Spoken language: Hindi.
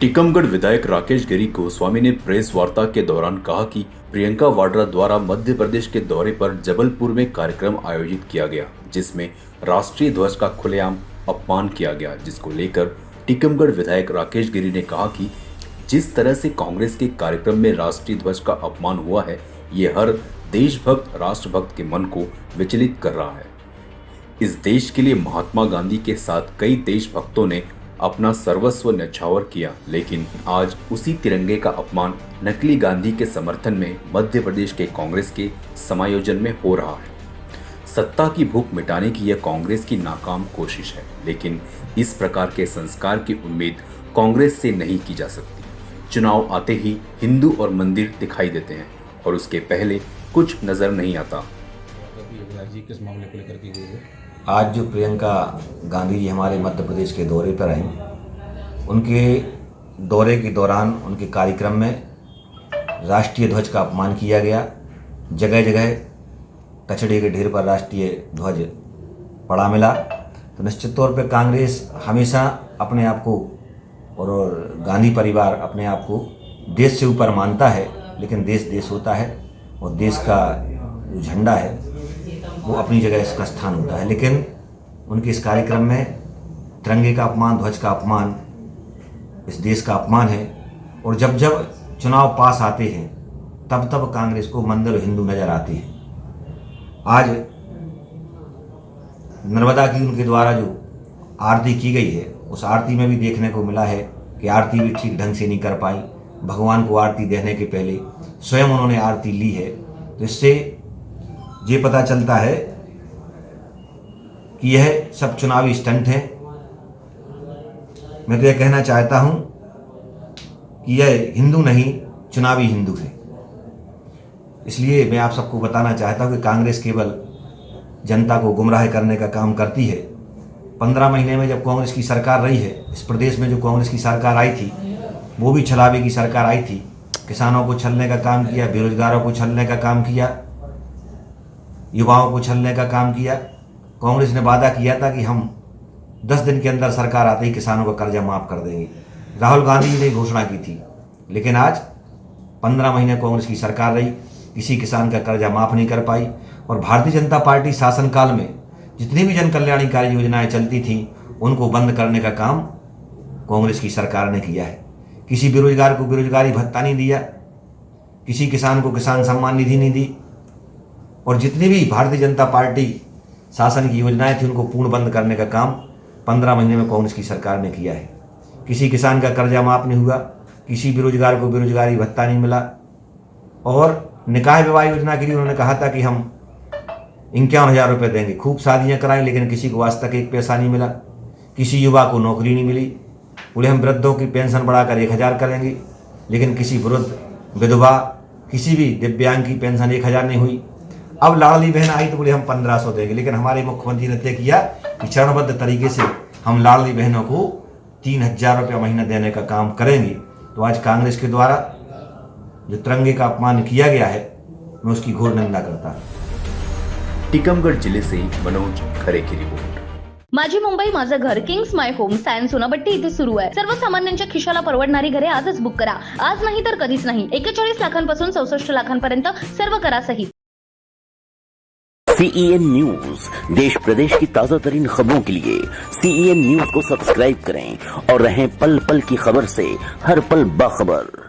टीकमगढ़ विधायक राकेश गिरी गोस्वामी ने प्रेस वार्ता के दौरान कहा कि प्रियंका वाड्रा द्वारा मध्य प्रदेश के दौरे पर जबलपुर में कार्यक्रम आयोजित किया गया, जिसमें राष्ट्रीय ध्वज का खुलेआम अपमान किया गया, जिसको लेकर टीकमगढ़ विधायक राकेश गिरी ने कहा कि जिस तरह से कांग्रेस के कार्यक्रम में राष्ट्रीय ध्वज का अपमान हुआ है, ये हर देशभक्त राष्ट्रभक्त के मन को विचलित कर रहा है। इस देश के लिए महात्मा गांधी के साथ कई देशभक्तों ने अपना सर्वस्व न्यौछावर किया, लेकिन आज उसी तिरंगे का अपमान नकली गांधी के समर्थन में मध्य प्रदेश के कांग्रेस के समायोजन में हो रहा है। सत्ता की भूख मिटाने की यह कांग्रेस की नाकाम कोशिश है, लेकिन इस प्रकार के संस्कार की उम्मीद कांग्रेस से नहीं की जा सकती। चुनाव आते ही हिंदू और मंदिर दिखाई देते हैं और उसके पहले कुछ नजर नहीं आता। किस मामले को लेकर के गई है? आज जो प्रियंका गांधी जी हमारे मध्य प्रदेश के दौरे पर आई, उनके दौरे के दौरान उनके कार्यक्रम में राष्ट्रीय ध्वज का अपमान किया गया। जगह जगह कचड़े के ढेर पर राष्ट्रीय ध्वज पड़ा मिला। तो निश्चित तौर पर कांग्रेस हमेशा अपने आप को और गांधी परिवार अपने आप को देश से ऊपर मानता है, लेकिन देश देश होता है और देश का जो झंडा है वो अपनी जगह इसका स्थान होता है। लेकिन उनके इस कार्यक्रम में तिरंगे का अपमान, ध्वज का अपमान इस देश का अपमान है। और जब जब चुनाव पास आते हैं तब तब कांग्रेस को मंदिर हिंदू नजर आते हैं। आज नर्मदा की उनके द्वारा जो आरती की गई है, उस आरती में भी देखने को मिला है कि आरती भी ठीक ढंग से नहीं कर पाई। भगवान को आरती देने के पहले स्वयं उन्होंने आरती ली है। तो इससे ये पता चलता है कि यह सब चुनावी स्टंट है। मैं तो यह कहना चाहता हूं कि यह हिंदू नहीं, चुनावी हिंदू है। इसलिए मैं आप सबको बताना चाहता हूं कि कांग्रेस केवल जनता को गुमराह करने का काम करती है। 15 महीने में जब कांग्रेस की सरकार रही है, इस प्रदेश में जो कांग्रेस की सरकार आई थी वो भी छलावे की सरकार आई थी। किसानों को छलने का काम किया, बेरोजगारों को छलने का काम किया, युवाओं को छलने का काम किया। कांग्रेस ने वादा किया था कि हम 10 दिन के अंदर सरकार आते ही किसानों का कर्जा माफ़ कर देंगे। राहुल गांधी जी ने घोषणा की थी, लेकिन आज 15 महीने कांग्रेस की सरकार रही, किसी किसान का कर्जा माफ़ नहीं कर पाई। और भारतीय जनता पार्टी शासनकाल में जितनी भी जन कल्याणकारी योजनाएं चलती थीं उनको बंद करने का काम कांग्रेस की सरकार ने किया है। किसी बेरोजगार को बेरोजगारी भत्ता नहीं दिया, किसी किसान को किसान सम्मान निधि नहीं दी, और जितनी भी भारतीय जनता पार्टी शासन की योजनाएं थी उनको पूर्ण बंद करने का काम 15 महीने में कांग्रेस की सरकार ने किया है। किसी किसान का कर्जा माफ़ नहीं हुआ, किसी बेरोजगार को बेरोजगारी भत्ता नहीं मिला। और निकाह विवाह योजना के लिए उन्होंने कहा था कि हम 51,000 रुपये देंगे, खूब शादियाँ कराएं, लेकिन किसी को आज तक एक पैसा नहीं मिला। किसी युवा को नौकरी नहीं मिली। बोले हम वृद्धों की पेंशन बढ़ाकर 1,000 करेंगे, लेकिन किसी वृद्ध, विधवा, किसी भी दिव्यांग की पेंशन 1,000 नहीं हुई। अब लाडली बहन आई तो बोले हम 1,500 देंगे, लेकिन हमारे मुख्यमंत्री ने तय किया कि चरणबद्ध तरीके से हम लाडली बहनों को 3,000 रुपये महीना देने का काम करेंगे। तो आज कांग्रेस के द्वारा जो तिरंगे का अपमान किया गया है, मैं उसकी घोर निंदा करता हूं। टीकमगढ़ जिले से मनोज खरे की रिपोर्ट। माझी मुंबई माझं घर Kings my home science Sonapatti इथे सुरू आहे। सर्वसामान्यांच्या खिशाला परवडणारी घरे आजच बुक करा। आज नाही तर कधीच नाही। 41 लाखांपासून 64 लाखांपर्यंत सर्व करा सहित। CEN न्यूज देश प्रदेश की ताजा तरीन खबरों के लिए CEN न्यूज को सब्सक्राइब करें और रहें पल पल की खबर से हर पल बाखबर।